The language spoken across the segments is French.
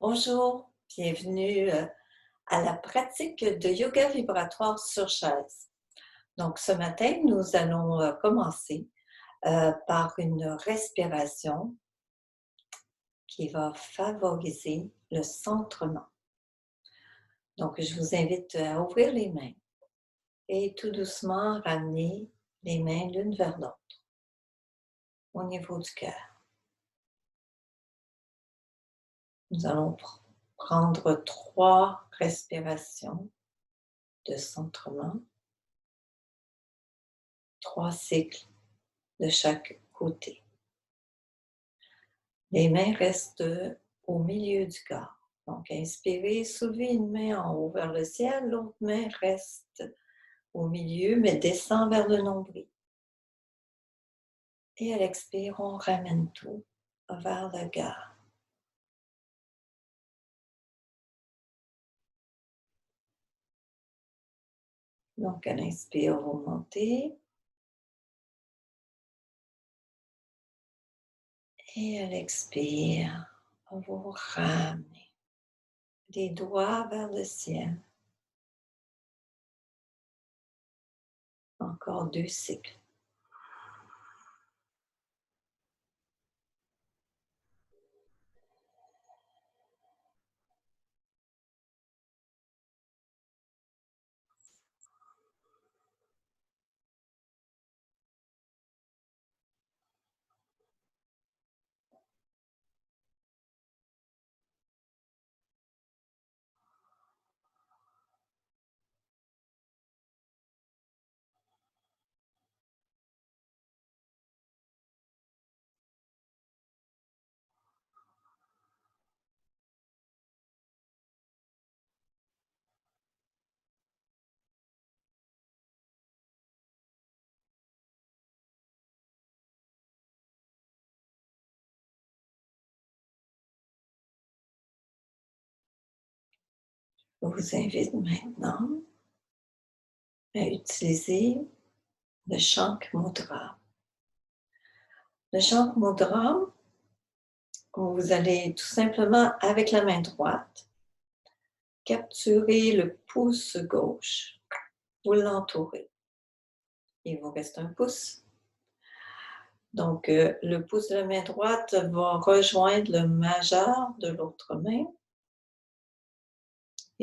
Bonjour, bienvenue à la pratique de yoga vibratoire sur chaise. Donc ce matin, nous allons commencer par une respiration qui va favoriser le centrement. Donc je vous invite à ouvrir les mains et tout doucement ramener les mains l'une vers l'autre au niveau du cœur. Nous allons prendre 3 respirations de centrement, 3 cycles de chaque côté. Les mains restent au milieu du corps. Donc, inspirez, soulevez une main en haut vers le ciel, l'autre main reste au milieu, mais descend vers le nombril. Et à l'expire, on ramène tout vers le cœur. Donc, à l'inspire, vous montez. Et à l'expire, vous ramenez les doigts vers le ciel. Encore 2 cycles. Je vous invite maintenant à utiliser le Shank Mudra. Le Shank Mudra, vous allez tout simplement, avec la main droite, capturer le pouce gauche, vous l'entourez. Il vous reste un pouce. Donc, le pouce de la main droite va rejoindre le majeur de l'autre main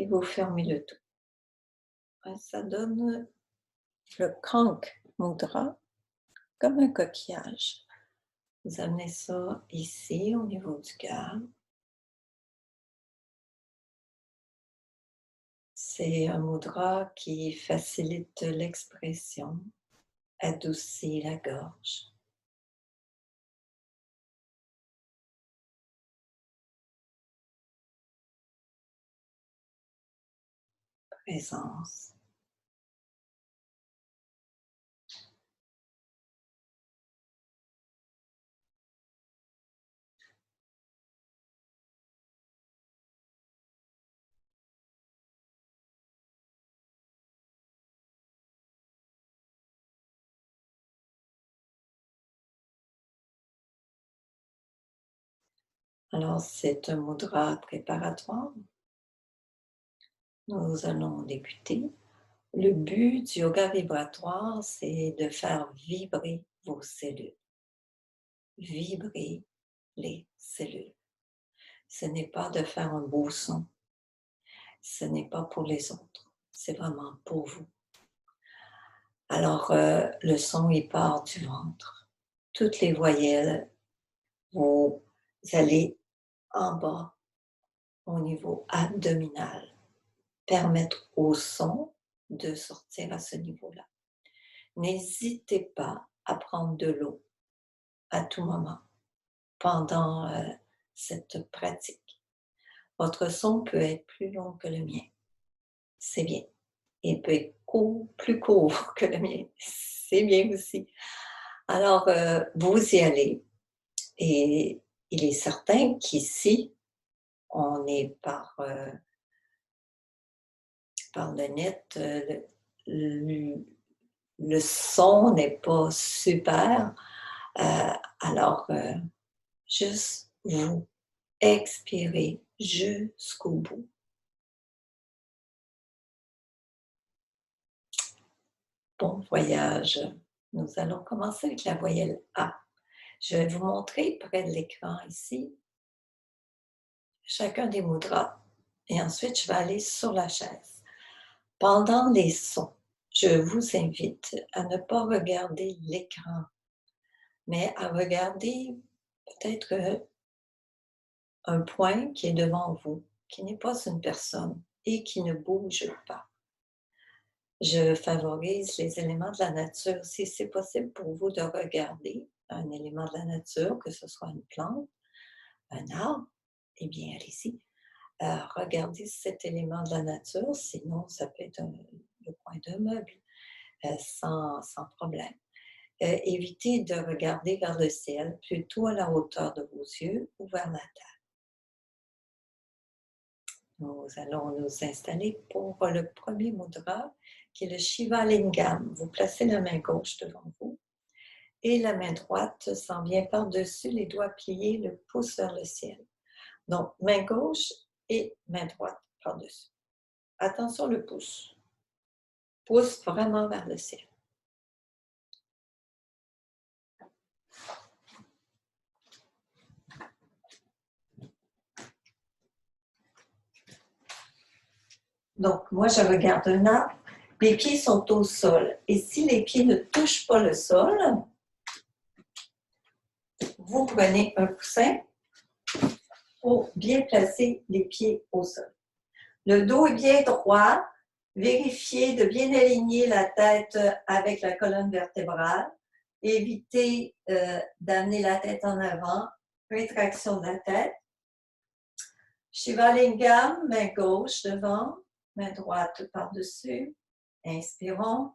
et vous fermez le tout. Ça donne le Kank Mudra, comme un coquillage. Vous amenez ça ici, au niveau du cœur. C'est un mudra qui facilite l'expression, adoucit la gorge. Présence. Alors, c'est un mudra préparatoire. Nous allons débuter. Le but du yoga vibratoire, c'est de faire vibrer vos cellules. Vibrer les cellules. Ce n'est pas de faire un beau son. Ce n'est pas pour les autres. C'est vraiment pour vous. Alors, le son, il part du ventre. Toutes les voyelles, vous allez en bas, au niveau abdominal, permettre au son de sortir à ce niveau-là. N'hésitez pas à prendre de l'eau à tout moment pendant cette pratique. Votre son peut être plus long que le mien. C'est bien. Il peut être plus court que le mien. C'est bien aussi. Alors, vous y allez. Et il est certain qu'ici, on est par le net, le son n'est pas super. Alors, juste vous, expirez jusqu'au bout. Bon voyage. Nous allons commencer avec la voyelle A. Je vais vous montrer près de l'écran ici, chacun des mudras et ensuite je vais aller sur la chaise. Pendant les sons, je vous invite à ne pas regarder l'écran, mais à regarder peut-être un point qui est devant vous, qui n'est pas une personne et qui ne bouge pas. Je favorise les éléments de la nature. Si c'est possible pour vous de regarder un élément de la nature, que ce soit une plante, un arbre, eh bien, allez-y. Regardez cet élément de la nature, sinon ça peut être le coin d'un meuble, sans problème. Évitez de regarder vers le ciel, plutôt à la hauteur de vos yeux ou vers la terre. Nous allons nous installer pour le premier mudra, qui est le Shiva Lingam. Vous placez la main gauche devant vous et la main droite s'en vient par-dessus les doigts pliés, le pouce vers le ciel. Donc, main gauche et main droite par-dessus. Attention le pouce. Pouce vraiment vers le ciel. Donc, moi, je regarde un arbre. Les pieds sont au sol. Et si les pieds ne touchent pas le sol, vous prenez un coussin pour bien placer les pieds au sol. Le dos est bien droit. Vérifiez de bien aligner la tête avec la colonne vertébrale. Évitez d'amener la tête en avant. Rétraction de la tête. Shiva Lingam, main gauche devant, main droite par-dessus. Inspirons.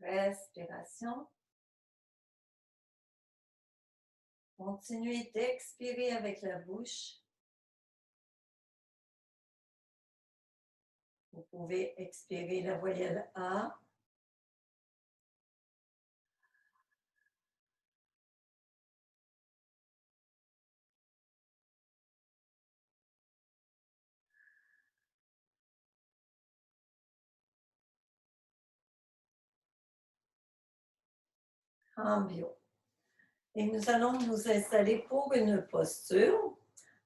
Respiration. Continuez d'expirer avec la bouche. Vous pouvez expirer la voyelle A. Cambio. Et nous allons nous installer pour une posture.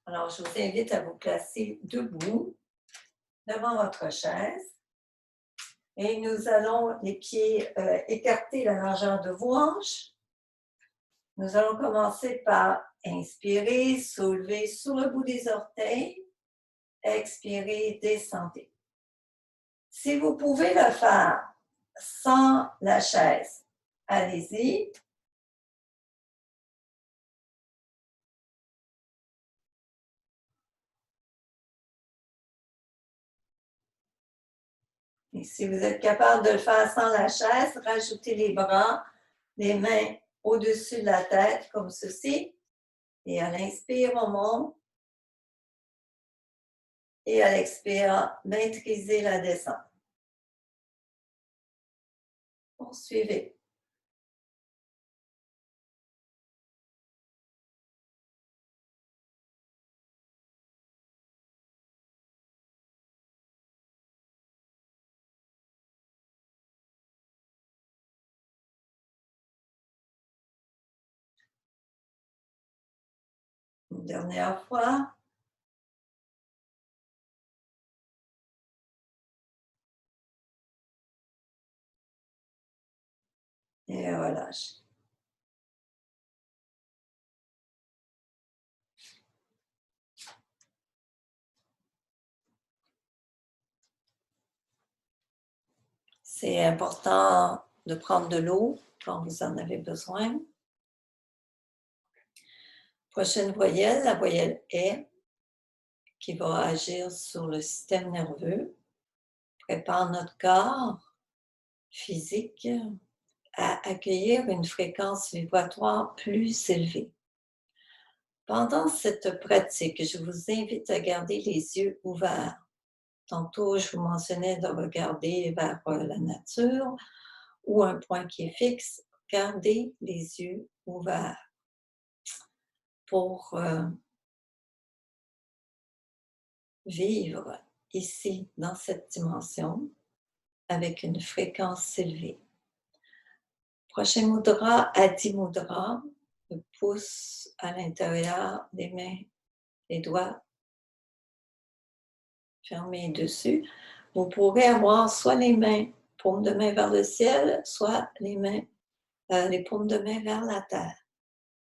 Alors, je vous invite à vous placer debout devant votre chaise. Et nous allons les pieds écarter la largeur de vos hanches. Nous allons commencer par inspirer, soulever sur le bout des orteils. Expirez, descendez. Si vous pouvez le faire sans la chaise, allez-y. Et si vous êtes capable de le faire sans la chaise, rajoutez les bras, les mains au-dessus de la tête, comme ceci. Et à l'inspire, on monte. Et à l'expire, maîtrisez la descente. Poursuivez. Une dernière fois. Et relâchez. C'est important de prendre de l'eau quand vous en avez besoin. Prochaine voyelle, la voyelle E, qui va agir sur le système nerveux, prépare notre corps physique à accueillir une fréquence vibratoire plus élevée. Pendant cette pratique, je vous invite à garder les yeux ouverts. Tantôt, je vous mentionnais de regarder vers la nature ou un point qui est fixe. Gardez les yeux ouverts pour vivre ici, dans cette dimension, avec une fréquence élevée. Prochain mudra, Adi Mudra, le pouce à l'intérieur des mains, les doigts fermés dessus. Vous pourrez avoir soit les mains, paumes de main vers le ciel, soit les mains, les paumes de main vers la terre.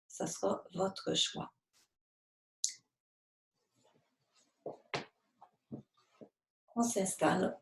Ça sera votre choix. On s'installe.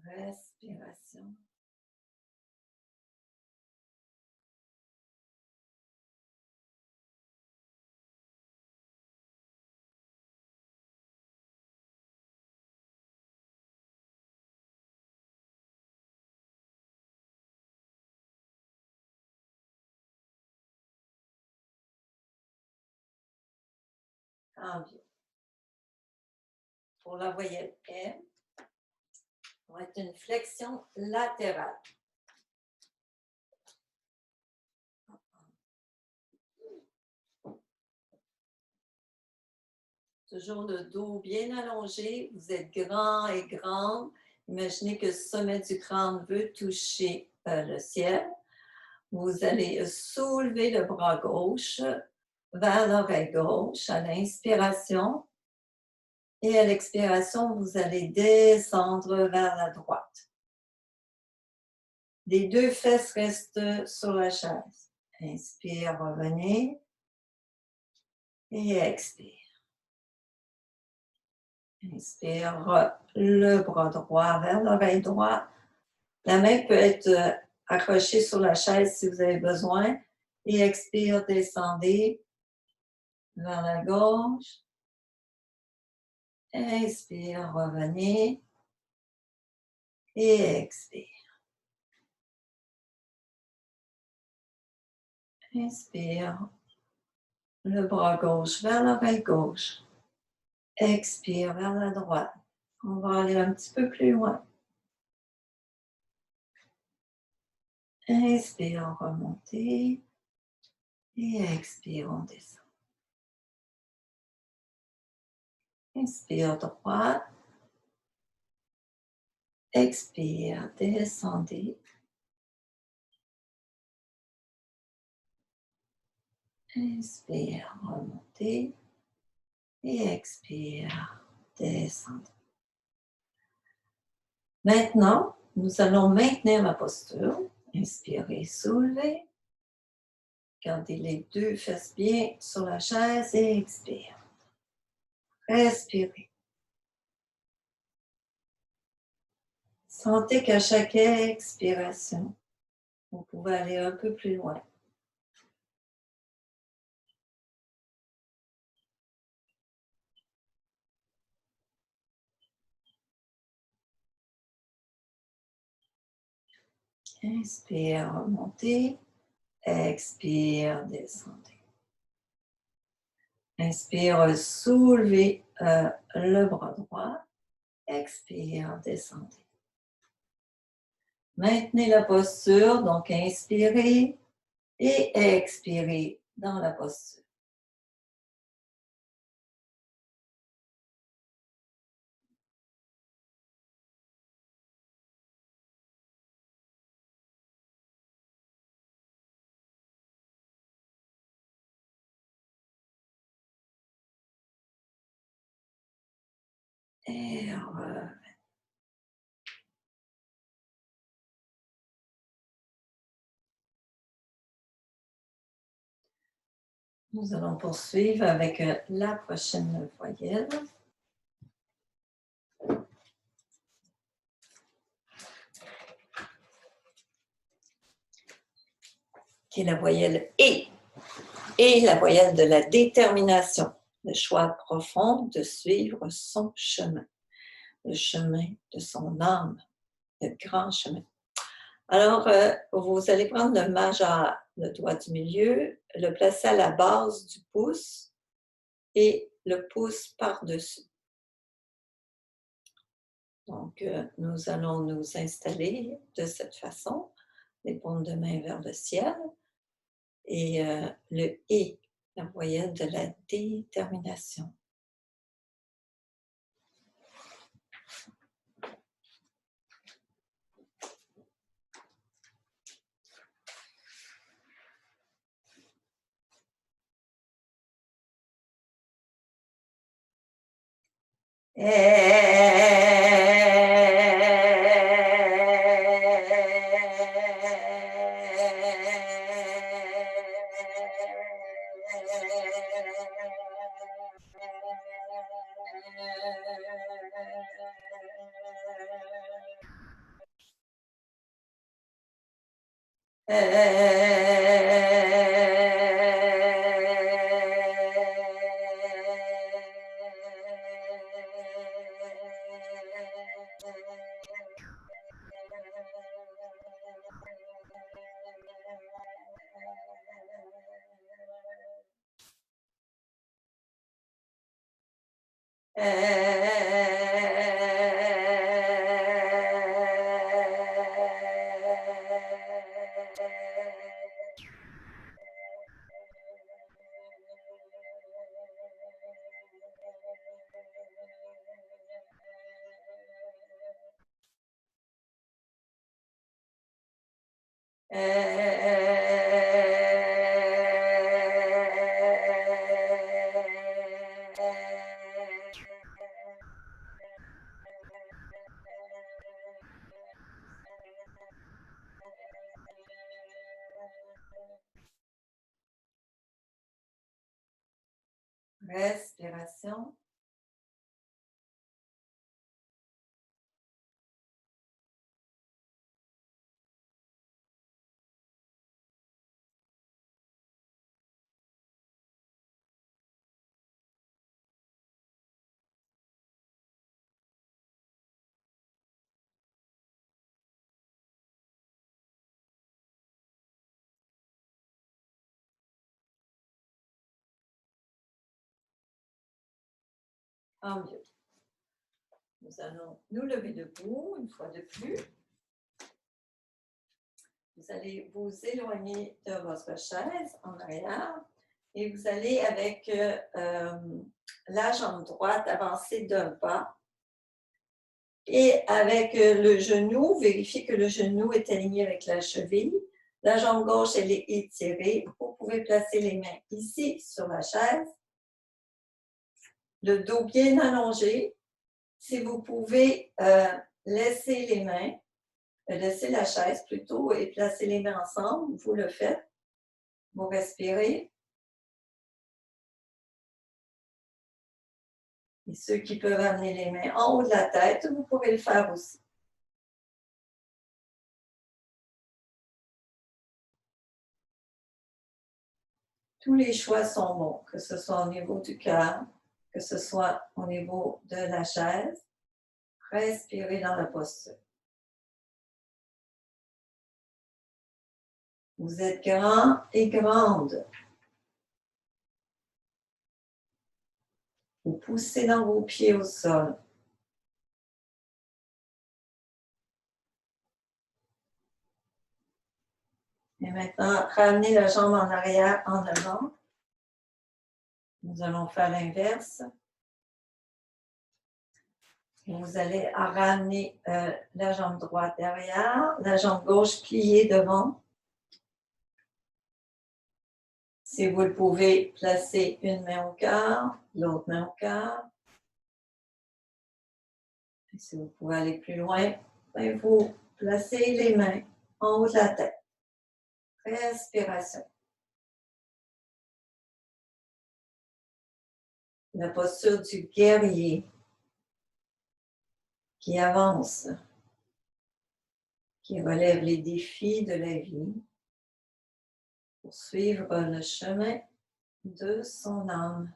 Respiration. Envie. Pour la voyelle M, ça va être une flexion latérale. Toujours le dos bien allongé, vous êtes grand et grande. Imaginez que le sommet du crâne veut toucher le ciel. Vous allez soulever le bras gauche, vers l'oreille gauche à l'inspiration et à l'expiration, vous allez descendre vers la droite. Les deux fesses restent sur la chaise. Inspire, revenez et expire. Inspire le bras droit vers l'oreille droite. La main peut être accrochée sur la chaise si vous avez besoin. Et expire, descendez vers la gauche. Inspire, revenez. Et expire. Inspire. Le bras gauche vers l'oreille gauche. Expire vers la droite. On va aller un petit peu plus loin. Inspire, remontez. Et expire, on descend. Inspire, droite. Expire, descendez. Inspire, remontez. Et expire, descendez. Maintenant, nous allons maintenir la posture. Inspirez, soulevez. Gardez les deux fesses bien sur la chaise et expire. Respirez. Sentez qu'à chaque expiration, vous pouvez aller un peu plus loin. Inspire, remontez. Expire, descendez. Inspire, soulevez le bras droit. Expire, descendez. Maintenez la posture, donc inspirez et expirez dans la posture. Et nous allons poursuivre avec la prochaine voyelle. Qui est la voyelle E. Et la voyelle de la détermination. Le choix profond de suivre son chemin. Le chemin de son âme. Le grand chemin. Alors, vous allez prendre le majeur, le doigt du milieu, le placer à la base du pouce et le pouce par-dessus. Donc, nous allons nous installer de cette façon, les paumes de main vers le ciel. Et le « et », la voyelle de la détermination. Respiration. En mieux. Nous allons nous lever debout une fois de plus. Vous allez vous éloigner de votre chaise en arrière et vous allez avec la jambe droite avancer d'un pas et avec le genou, vérifiez que le genou est aligné avec la cheville. La jambe gauche, elle est étirée. Vous pouvez placer les mains ici sur la chaise. Le dos bien allongé. Si vous pouvez laisser les mains, laisser la chaise plutôt et placer les mains ensemble, vous le faites. Vous respirez. Et ceux qui peuvent amener les mains en haut de la tête, vous pouvez le faire aussi. Tous les choix sont bons, que ce soit au niveau du cœur, que ce soit au niveau de la chaise. Respirez dans la posture. Vous êtes grand et grande. Vous poussez dans vos pieds au sol. Et maintenant, ramenez la jambe en arrière, en avant. Nous allons faire l'inverse. Vous allez ramener la jambe droite derrière, la jambe gauche pliée devant. Si vous le pouvez, placez une main au cœur, l'autre main au cœur. Et si vous pouvez aller plus loin, vous placez les mains en haut de la tête. Respiration. La posture du guerrier qui avance, qui relève les défis de la vie pour suivre le chemin de son âme.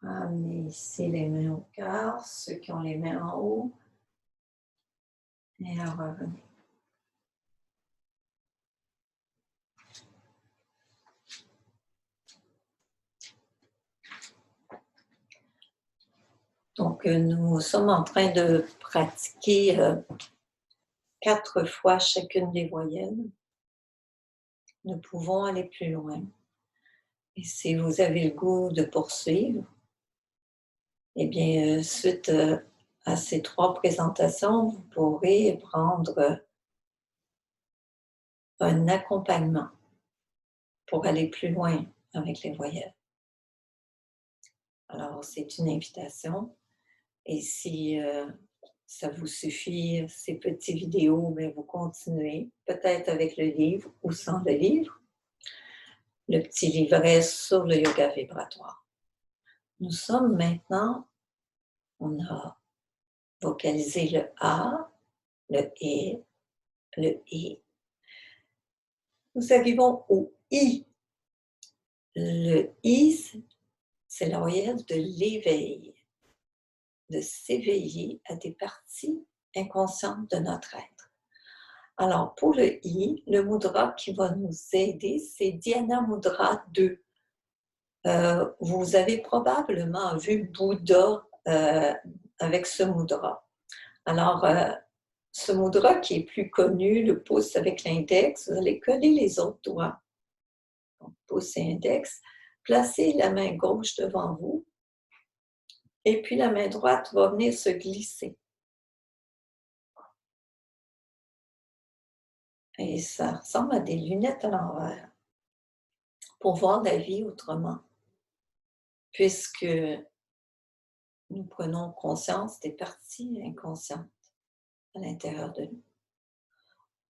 Ramenez ici les mains au cœur, ceux qui ont les mains en haut, et à revenir. Donc, nous sommes en train de pratiquer 4 fois chacune des voyelles. Nous pouvons aller plus loin. Et si vous avez le goût de poursuivre, eh bien, suite à ces 3 présentations, vous pourrez prendre un accompagnement pour aller plus loin avec les voyelles. Alors, c'est une invitation. Et si ça vous suffit, ces petites vidéos, mais vous continuez, peut-être avec le livre ou sans le livre, le petit livret sur le yoga vibratoire. Nous sommes maintenant, on a vocalisé le A, le E, le I. Nous arrivons au I. Le I, c'est la voyelle de l'éveil, de s'éveiller à des parties inconscientes de notre être. Alors, pour le I, le mudra qui va nous aider, c'est Dhyana Mudra 2. Vous avez probablement vu Bouddha avec ce mudra. Alors, ce mudra qui est plus connu, le pouce avec l'index, vous allez coller les autres doigts. Donc, pouce et index. Placez la main gauche devant vous Et puis la main droite va venir se glisser. Et ça ressemble à des lunettes à l'envers, pour voir la vie autrement, puisque nous prenons conscience des parties inconscientes à l'intérieur de nous.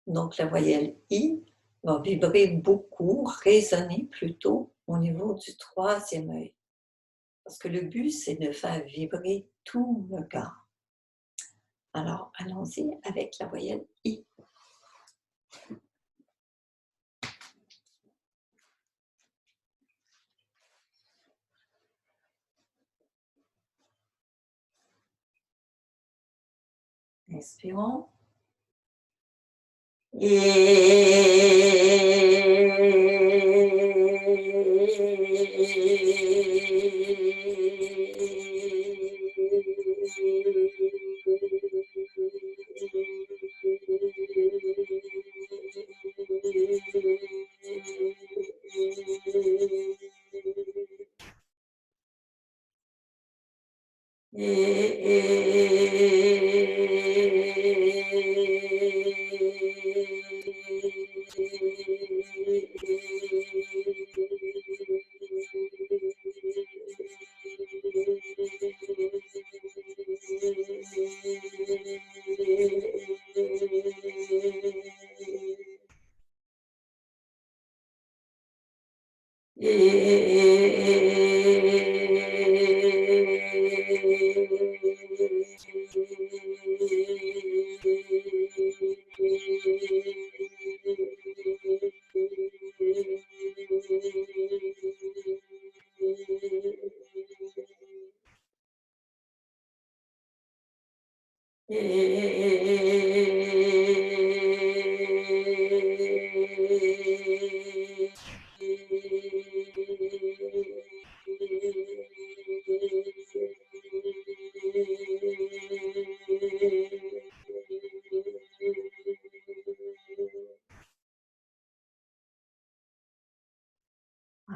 Donc la voyelle I va vibrer beaucoup, résonner plutôt au niveau du troisième œil. Parce que le but, c'est de faire vibrer tout le corps. Alors, allons-y avec la voyelle I. Inspirons.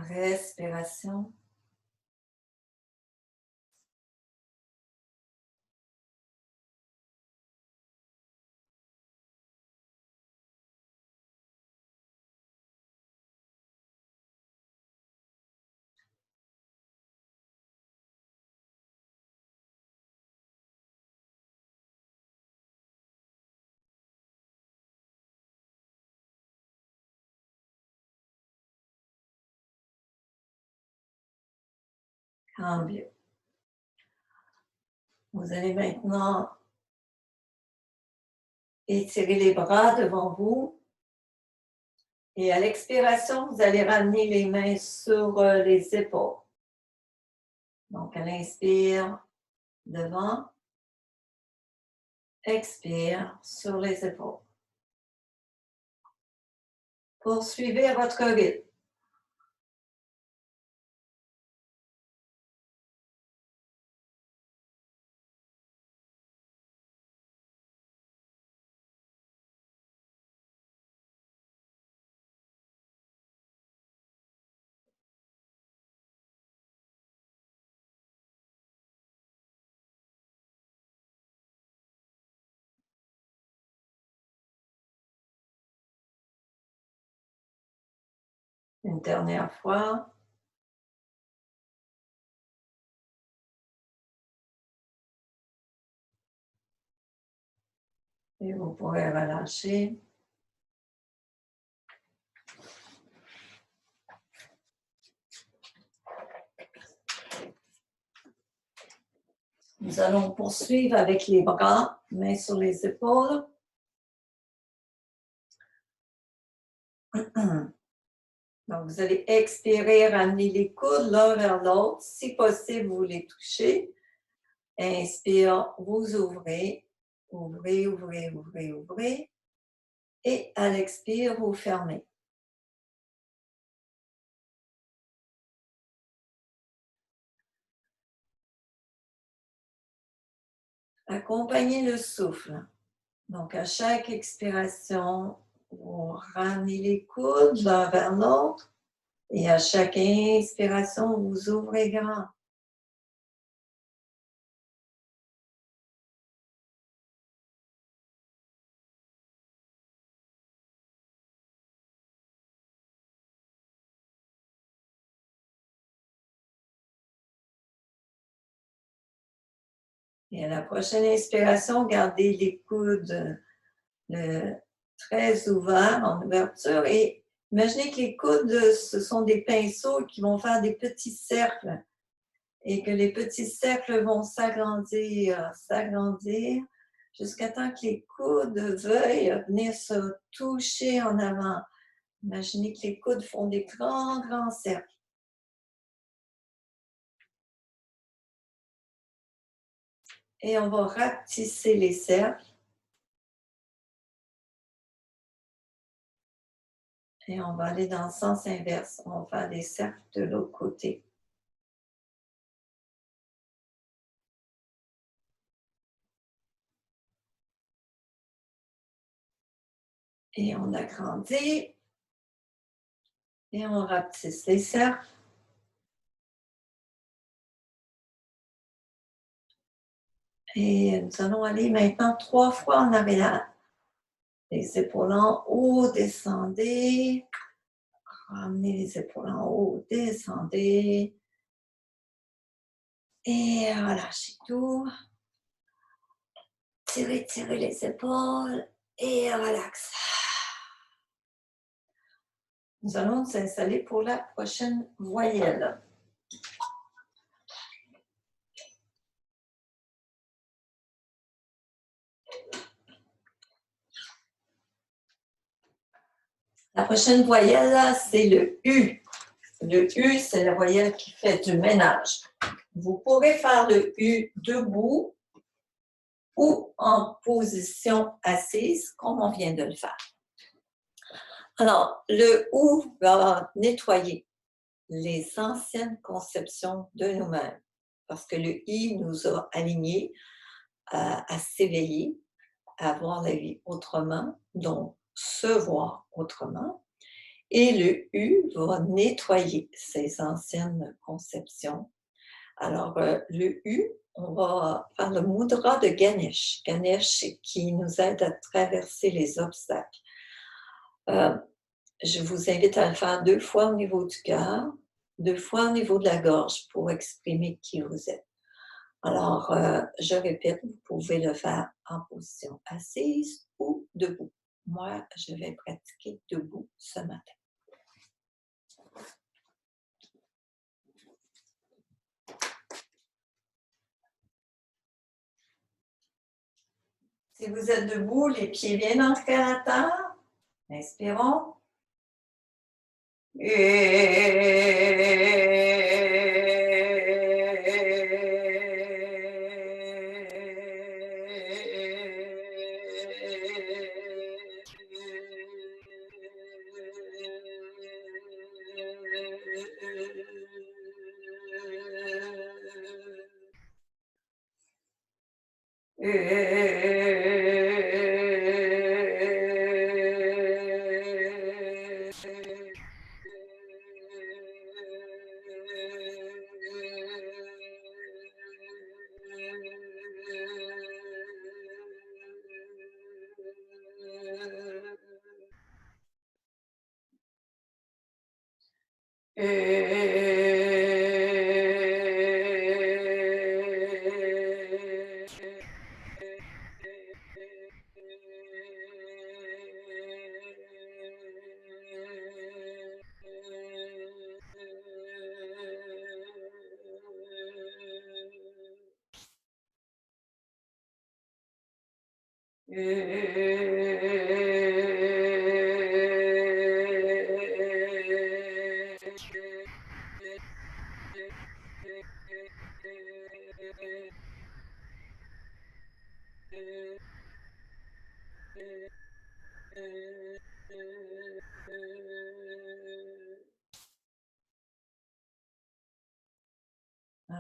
Respiration. Cambio. Vous allez maintenant étirer les bras devant vous. Et à l'expiration, vous allez ramener les mains sur les épaules. Donc, à l'inspire, devant. Expire sur les épaules. Poursuivez à votre rythme. Une dernière fois. Et vous pourrez relâcher. Nous allons poursuivre avec les bras, mains sur les épaules. Donc, vous allez expirer, ramener les coudes l'un vers l'autre. Si possible, vous les touchez. Inspire, vous ouvrez. Ouvrez, ouvrez, ouvrez, ouvrez. Et à l'expire, vous fermez. Accompagnez le souffle. Donc, à chaque expiration, vous ramenez les coudes l'un vers l'autre. Et à chaque inspiration, vous ouvrez grand. Et à la prochaine inspiration, gardez les coudes très ouverts, en ouverture. Et imaginez que les coudes, ce sont des pinceaux qui vont faire des petits cercles. Et que les petits cercles vont s'agrandir, s'agrandir, jusqu'à temps que les coudes veuillent venir se toucher en avant. Imaginez que les coudes font des grands, grands cercles. Et on va rapetisser les cercles. Et on va aller dans le sens inverse. On va faire des cercles de l'autre côté. Et on agrandit. Et on rapetisse les cercles. Et nous allons aller maintenant 3 fois en arrière. Les épaules en haut, descendez. Ramenez les épaules en haut, descendez. Et relâchez tout. Tirez, tirez les épaules et relax. Nous allons nous installer pour la prochaine voyelle. La prochaine voyelle, c'est le U. Le U, c'est la voyelle qui fait du ménage. Vous pourrez faire le U debout ou en position assise, comme on vient de le faire. Alors, le U va nettoyer les anciennes conceptions de nous-mêmes, parce que le I nous a alignés à s'éveiller, à voir la vie autrement, donc se voir autrement. Et le U va nettoyer ces anciennes conceptions. Alors, le U, on va faire le mudra de Ganesh. Ganesh qui nous aide à traverser les obstacles. Je vous invite à le faire 2 fois au niveau du cœur, 2 fois au niveau de la gorge pour exprimer qui vous êtes. Alors, je répète, vous pouvez le faire en position assise ou debout. Moi, je vais pratiquer debout ce matin. Si vous êtes debout, les pieds bien ancrés à la terre, inspirons.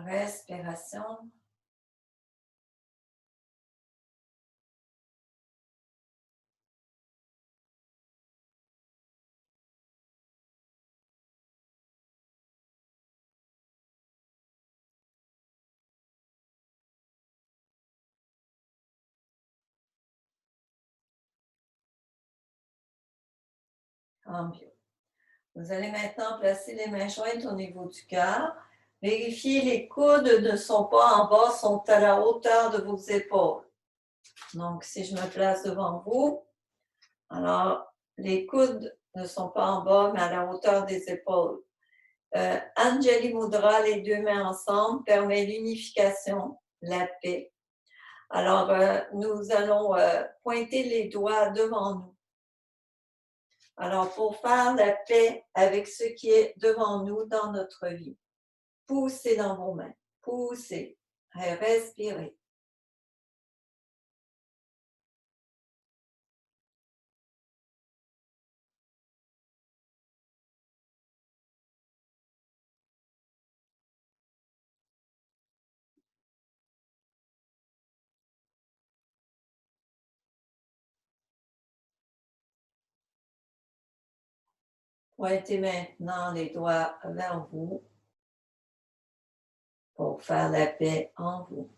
Respiration. Tant mieux. Vous allez maintenant placer les mains jointes au niveau du cœur Vérifiez, les coudes ne sont pas en bas, sont à la hauteur de vos épaules. Donc, si je me place devant vous, alors les coudes ne sont pas en bas, mais à la hauteur des épaules. Anjali Mudra, les deux mains ensemble, permet l'unification, la paix. Alors, nous allons pointer les doigts devant nous. Alors, pour faire la paix avec ce qui est devant nous dans notre vie, poussez dans vos mains, poussez, et respirez. Pointez maintenant les doigts vers vous pour faire la paix en vous.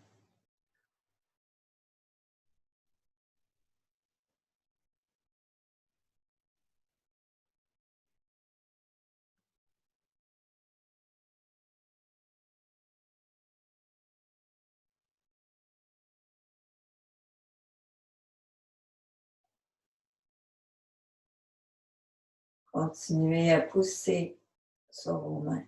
Continuez à pousser sur vos mains.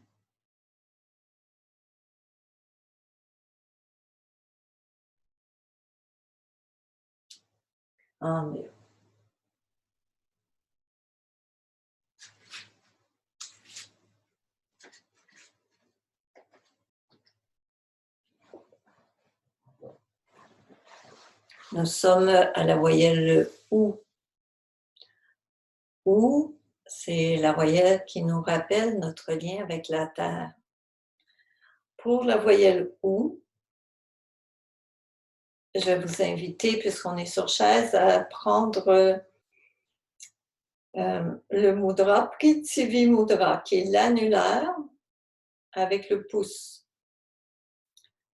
En mieux. Nous sommes à la voyelle OU. OU, c'est la voyelle qui nous rappelle notre lien avec la Terre. Pour la voyelle OU, je vais vous inviter, puisqu'on est sur chaise, à prendre le mudra Prithvi Mudra, qui est l'annulaire avec le pouce.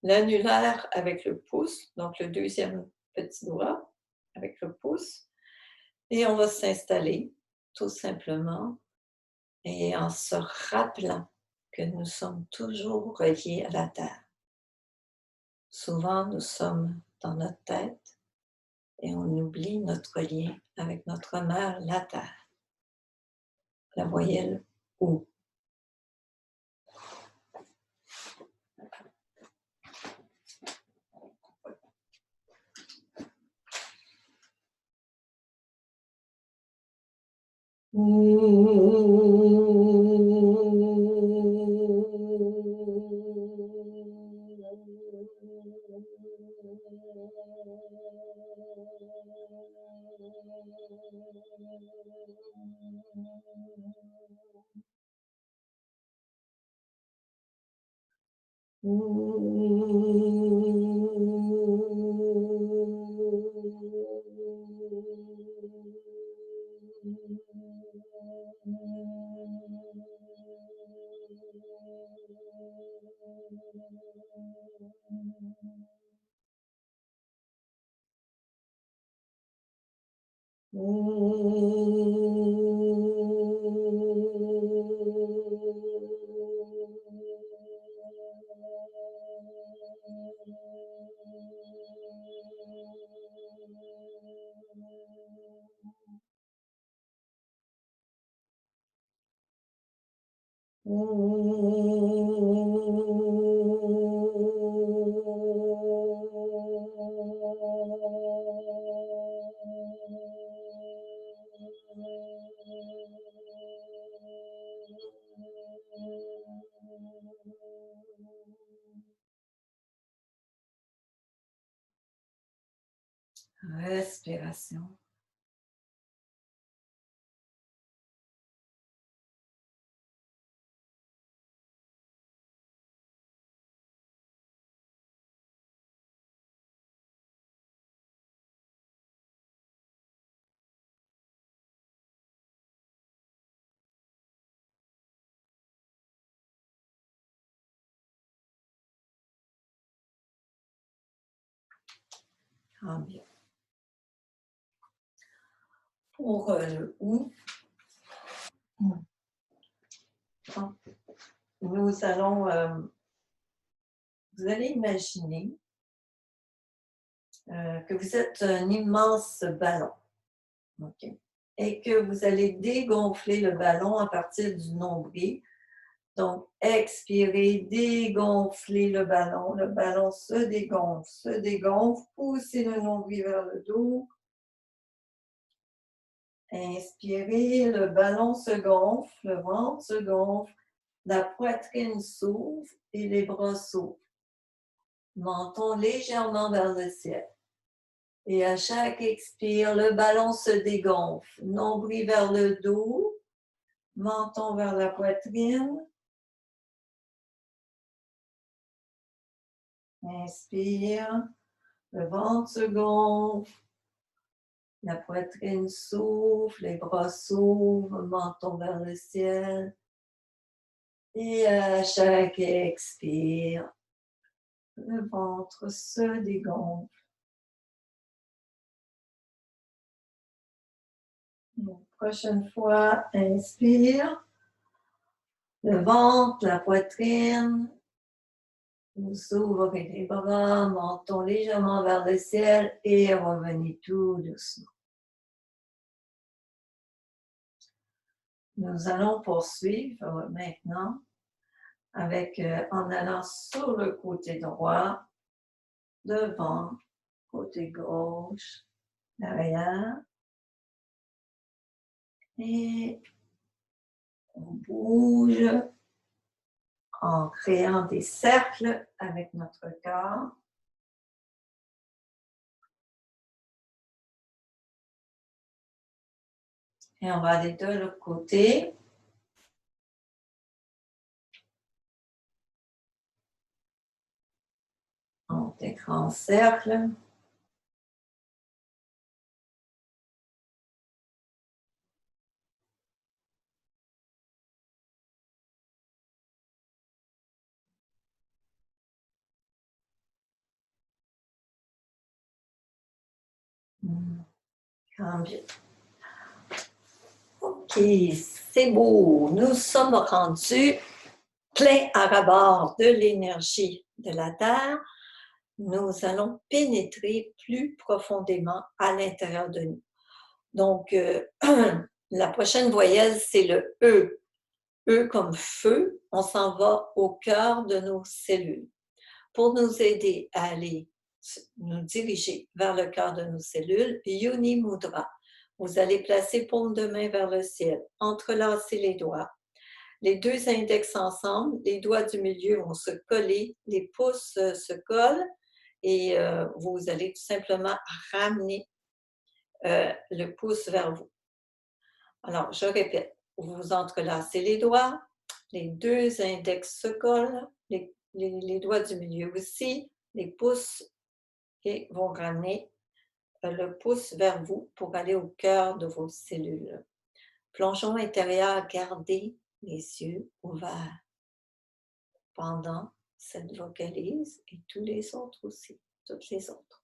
L'annulaire avec le pouce, donc le deuxième petit doigt avec le pouce. Et on va s'installer tout simplement et en se rappelant que nous sommes toujours reliés à la Terre. Souvent, nous sommes dans notre tête et on oublie notre lien avec notre mère, la Terre. La voyelle OU. Respiration. Ah, bien. Pour le OU, nous allons vous allez imaginer que vous êtes un immense ballon, OK? Et que vous allez dégonfler le ballon à partir du nombril. Donc, expirez, dégonflez le ballon se dégonfle, poussez le nombril vers le dos. Inspirez, le ballon se gonfle, le ventre se gonfle, la poitrine s'ouvre et les bras s'ouvrent. Menton légèrement vers le ciel. Et à chaque expire, le ballon se dégonfle, nombril vers le dos, menton vers la poitrine. Inspire, le ventre se gonfle, la poitrine s'ouvre, les bras s'ouvrent, menton vers le ciel. Et à chaque expire, le ventre se dégonfle. Une prochaine fois, inspire, le ventre, la poitrine. Vous ouvrez les bras, menton légèrement vers le ciel et revenez tout doucement. Nous allons poursuivre maintenant avec, en allant sur le côté droit, devant, côté gauche, derrière. Et on bouge en créant des cercles avec notre corps. Et on va aller de l'autre côté. En des grands cercles. Grand bien. OK, c'est beau. Nous sommes rendus plein à rabord de l'énergie de la Terre. Nous allons pénétrer plus profondément à l'intérieur de nous. Donc, la prochaine voyelle, c'est le E. E comme feu, on s'en va au cœur de nos cellules. Pour nous aider à aller nous diriger vers le cœur de nos cellules, Yoni Mudra. Vous allez placer paume de main vers le ciel, entrelacer les doigts. Les deux index ensemble, les doigts du milieu vont se coller, les pouces se collent et vous allez tout simplement ramener le pouce vers vous. Alors, je répète, vous entrelacez les doigts, les deux index se collent, les doigts du milieu aussi, les pouces et vont ramener le pouce vers vous pour aller au cœur de vos cellules. Plongeon intérieur, gardez les yeux ouverts pendant cette vocalise et tous les autres aussi, toutes les autres.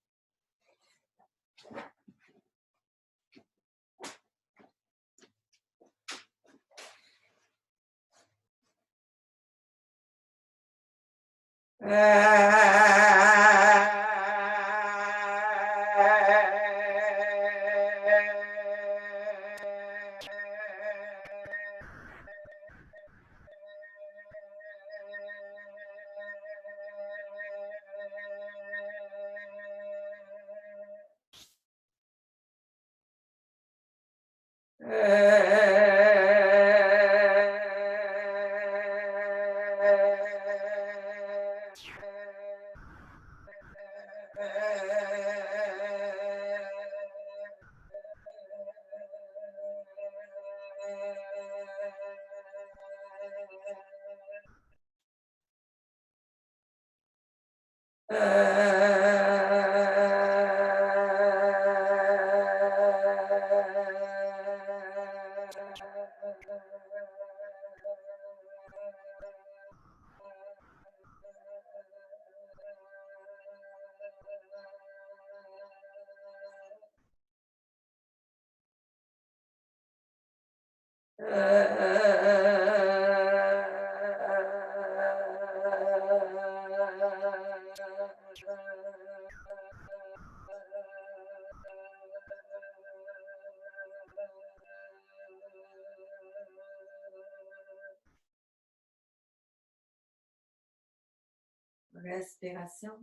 respiration.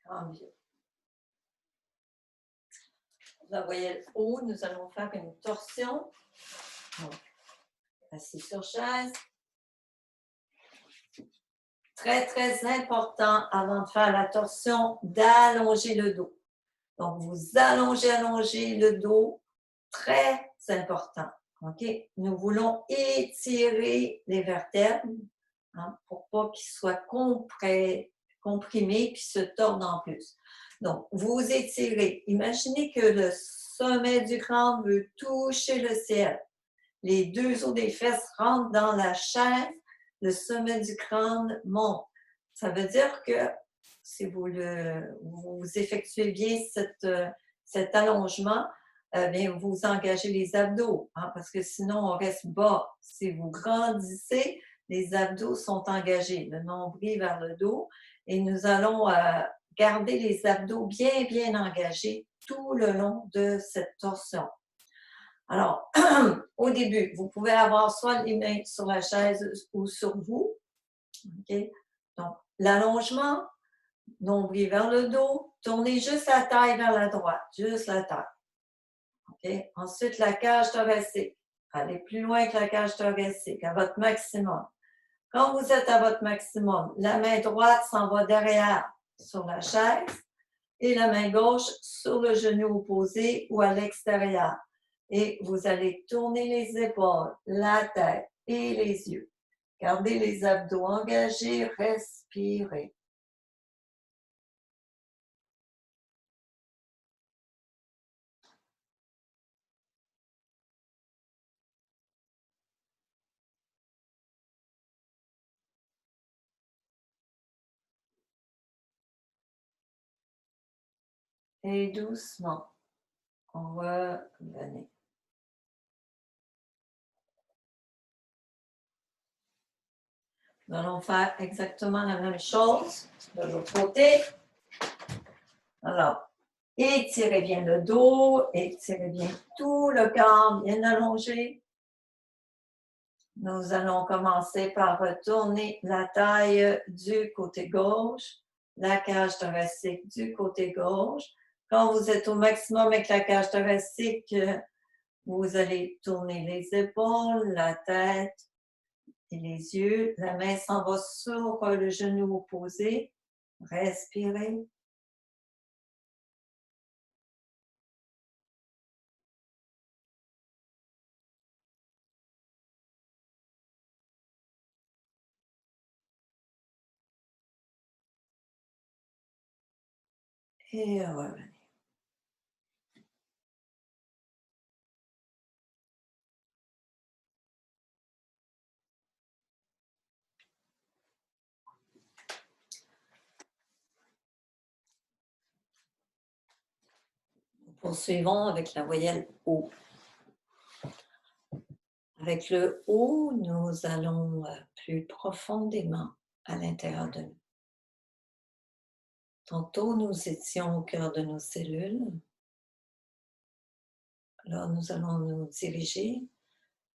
Tant mieux. La voyelle O, nous allons faire une torsion. Donc, assis sur chaise. Très, très important avant de faire la torsion, d'allonger le dos. Donc, vous allongez le dos. Très important. OK? Nous voulons étirer les vertèbres pour pas qu'ils soient comprimés puis se tordent en plus. Donc, vous étirez. Imaginez que le sommet du crâne veut toucher le ciel. Les deux os des fesses rentrent dans la chaise, le sommet du crâne monte. Ça veut dire que si vous effectuez bien cet allongement, bien, vous engagez les abdos, parce que sinon, on reste bas. Si vous grandissez, les abdos sont engagés, le nombril vers le dos, et nous allons garder les abdos bien, bien engagés tout le long de cette torsion. Alors, au début, vous pouvez avoir soit les mains sur la chaise ou sur vous. Okay? Donc, l'allongement, nombril vers le dos, tournez juste la taille vers la droite, juste la taille. Okay? Ensuite, la cage thoracique. Allez plus loin que la cage thoracique, à votre maximum. Quand vous êtes à votre maximum, la main droite s'en va derrière sur la chaise et la main gauche sur le genou opposé ou à l'extérieur. Et vous allez tourner les épaules, la tête et les yeux. Gardez les abdos engagés, respirez. Et doucement, revenez. Nous allons faire exactement la même chose de l'autre côté. Alors, étirez bien le dos, étirez bien tout le corps, bien allongé. Nous allons commencer par retourner la taille du côté gauche, la cage thoracique du côté gauche. Quand vous êtes au maximum avec la cage thoracique, vous allez tourner les épaules, la tête et les yeux. La main s'en va sur le genou opposé. Respirez. Et revenez. Poursuivons avec la voyelle O. Avec le O, nous allons plus profondément à l'intérieur de nous. Tantôt, nous étions au cœur de nos cellules. Alors, nous allons nous diriger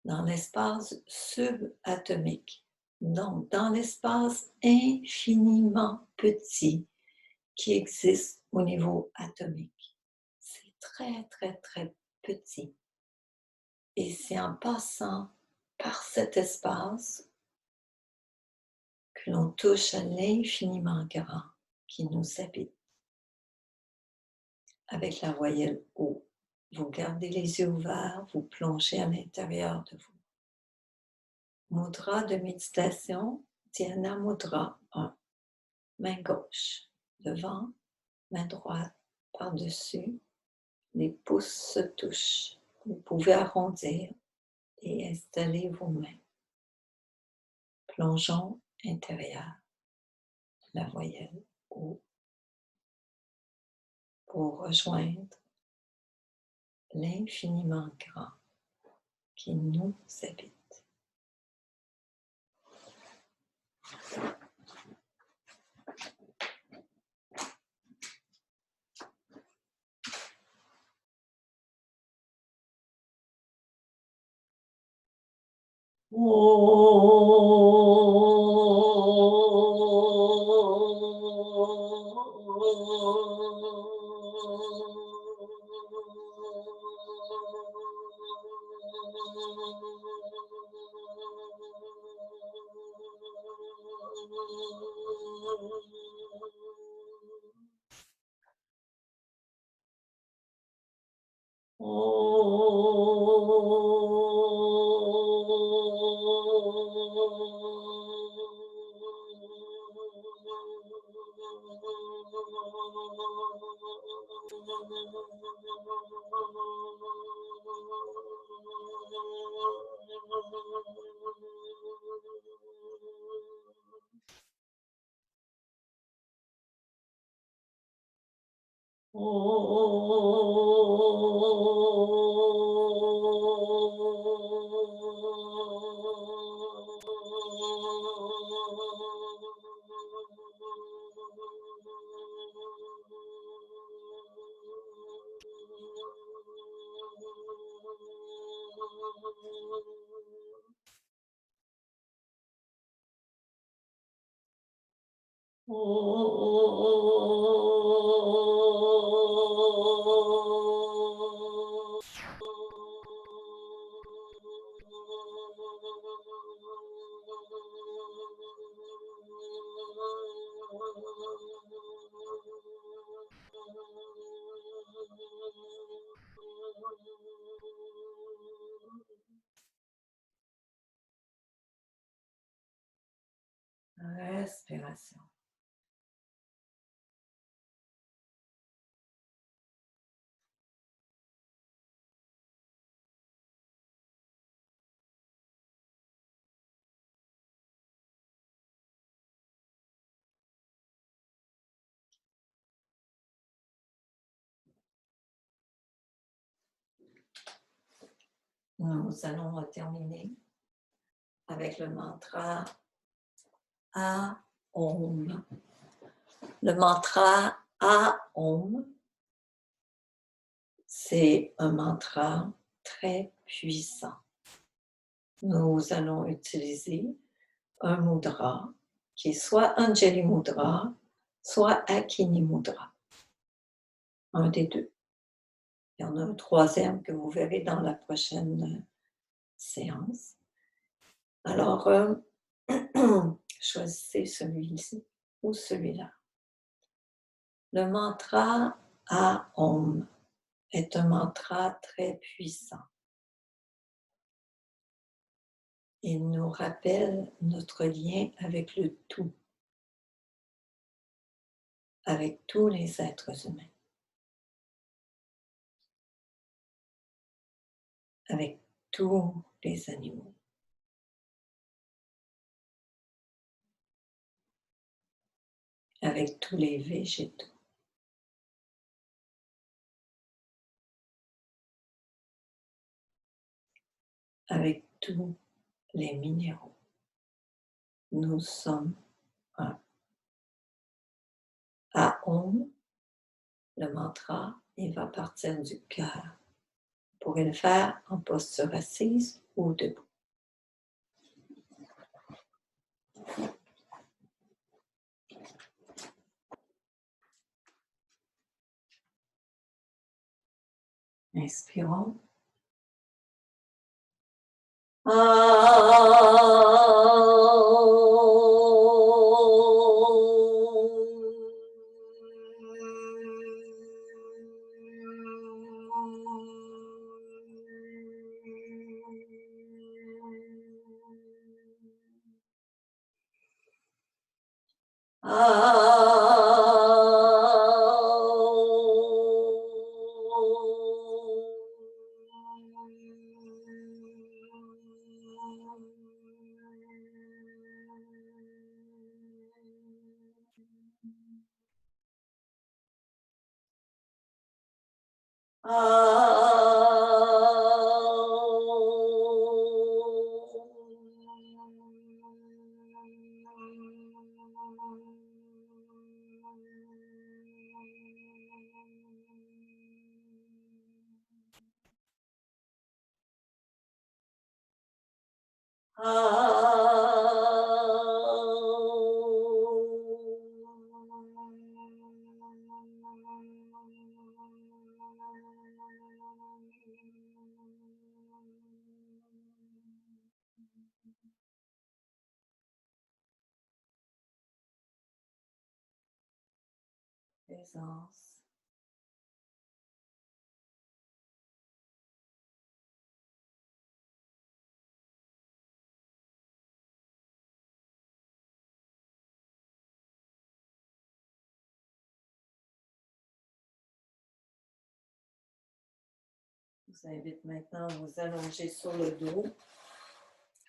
dans l'espace subatomique, donc dans l'espace infiniment petit qui existe au niveau atomique. C'est très, très, très petit. Et c'est en passant par cet espace que l'on touche à l'infiniment grand qui nous habite. Avec la voyelle O, vous gardez les yeux ouverts, vous plongez à l'intérieur de vous. Mudra de méditation, Dhyana Mudra 1. Main gauche devant, main droite par-dessus, les pouces se touchent. Vous pouvez arrondir et installer vos mains. Plongeons intérieur, la voyelle O, pour rejoindre l'infiniment grand qui nous habite. Respiration. Nous allons terminer avec le mantra A-Om. Le mantra A-Om, c'est un mantra très puissant. Nous allons utiliser un mudra qui est soit Anjali Mudra, soit Akini Mudra. Un des deux. Il y en a un troisième que vous verrez dans la prochaine séance. Alors, choisissez celui-ci ou celui-là. Le mantra A-Om est un mantra très puissant. Il nous rappelle notre lien avec le tout, avec tous les êtres humains, avec tous les animaux. Avec tous les végétaux. Avec tous les minéraux. Nous sommes un. A-Om, le mantra, il va partir du cœur. Vous pourrez le faire en posture assise ou debout. Inspirons. Présence. Je vous invite maintenant à vous allonger sur le dos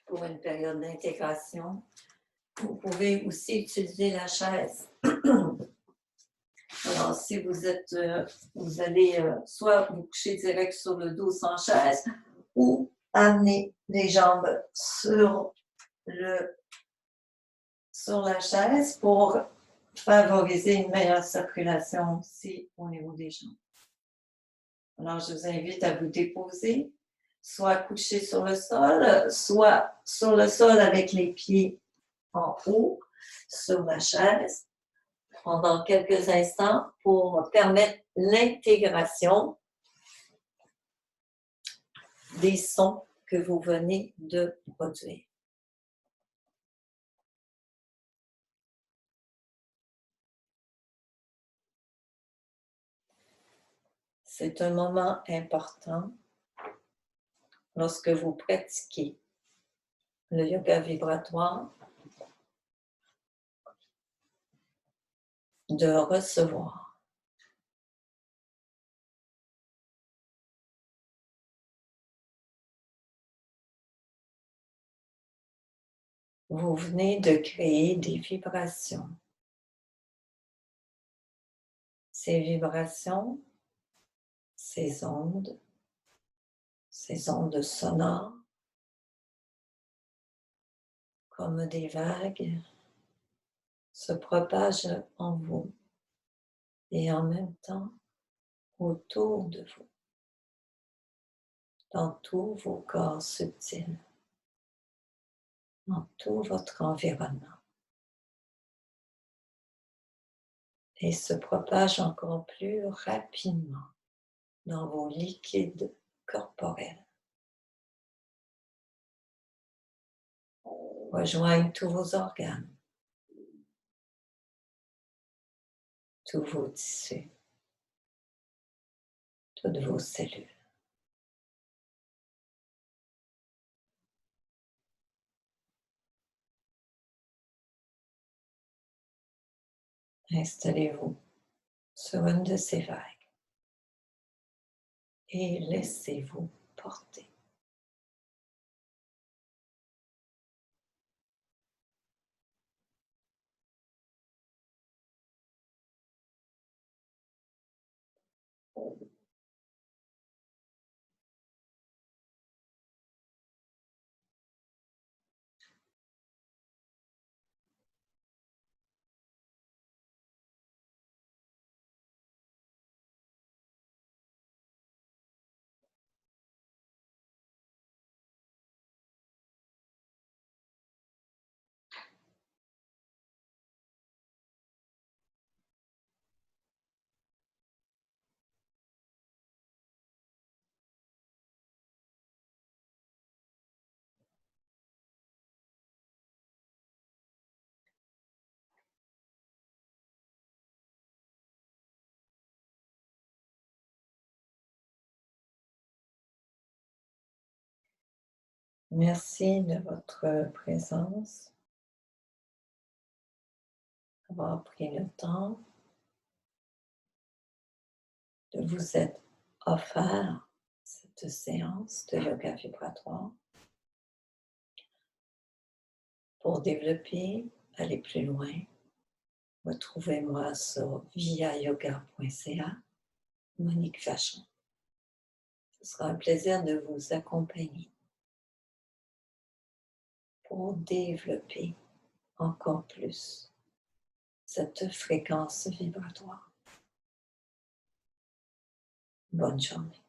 pour une période d'intégration. Vous pouvez aussi utiliser la chaise. Alors, si vous êtes, vous allez soit vous coucher direct sur le dos sans chaise ou amener les jambes sur la chaise pour favoriser une meilleure circulation aussi au niveau des jambes. Alors, je vous invite à vous déposer, soit couché sur le sol, soit sur le sol avec les pieds en haut, sur la chaise, pendant quelques instants pour permettre l'intégration des sons que vous venez de produire. C'est un moment important lorsque vous pratiquez le yoga vibratoire de recevoir. Vous venez de créer des vibrations. Ces vibrations, ces ondes sonores, comme des vagues, se propagent en vous et en même temps autour de vous, dans tous vos corps subtils, dans tout votre environnement, et se propagent encore plus rapidement dans vos liquides corporels. Rejoignent tous vos organes, tous vos tissus, toutes vos cellules. Installez-vous sur une de ces vagues et laissez-vous porter. Merci de votre présence, d'avoir pris le temps de vous être offert cette séance de yoga vibratoire pour développer, aller plus loin. Retrouvez-moi sur viayoga.ca, Monique Vachon. Ce sera un plaisir de vous accompagner pour développer encore plus cette fréquence vibratoire. Bonne journée.